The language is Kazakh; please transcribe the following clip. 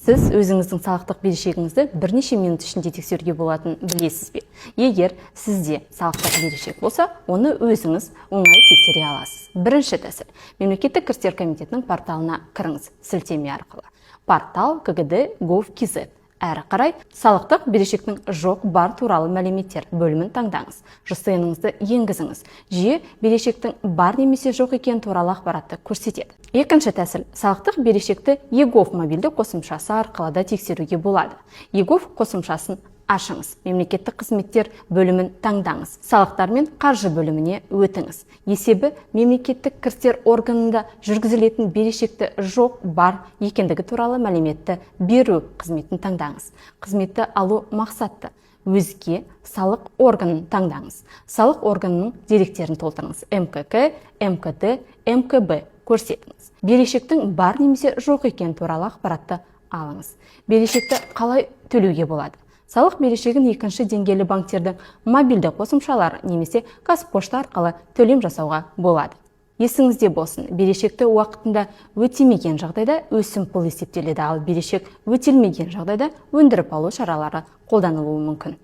Сіз өзіңіздің салықтық берешегіңізді бірнеше минут ішінде тексеруге болатынын білесіз бе? Егер сізде салықтық берешек болса, оны өзіңіз оңай тексере аласыз. Бірінші тәсіл. Мемлекеттік кірістер комитетінің порталына кіріңіз сілтеме арқылы. Портал kgd.gov.kz. Әрі қарай салықтық берешектің жоқ бар туралы мәліметтер бөлімін таңдаңыз. ЖСН-іңізді енгізіңіз. Жүйе берешектің бар немесе жоқ екен туралы ақпаратты көрсетеді. Екінші тәсіл. Салықтық берешекті егов мобильді қосымшасы арқылы да тексеруге болады. егов қосымшасын ашыңыз. Мемлекеттік қызметтер бөлімін таңдаңыз. Салықтар мен қаржы бөліміне өтіңіз. Есебі мемлекеттік кірістер органында жүргізілетін берешекті жоқ бар екендігі туралы мәліметті беру қызметін таңдаңыз. Қызметті алу мақсатты. Өзге салық органын таңдаңыз. Салық органының деректерін толтырыңыз. МКК, МКД, МКБ көрсетіңіз. Берешектің бар немесе жоқ екен туралы ақпаратты алыңыз. Берешекті қалай төлеуге болады? Салық берешегін екінші деңгейлі банктердің мобильді қосымшалары немесе Қазпошта арқылы төлем жасауға болады. Есіңізде болсын, берешекті уақытында өтемеген жағдайда өсімпұл есептеледі, ал берешек өтелмеген жағдайда өндіріп алу шаралары қолданылуы мүмкін.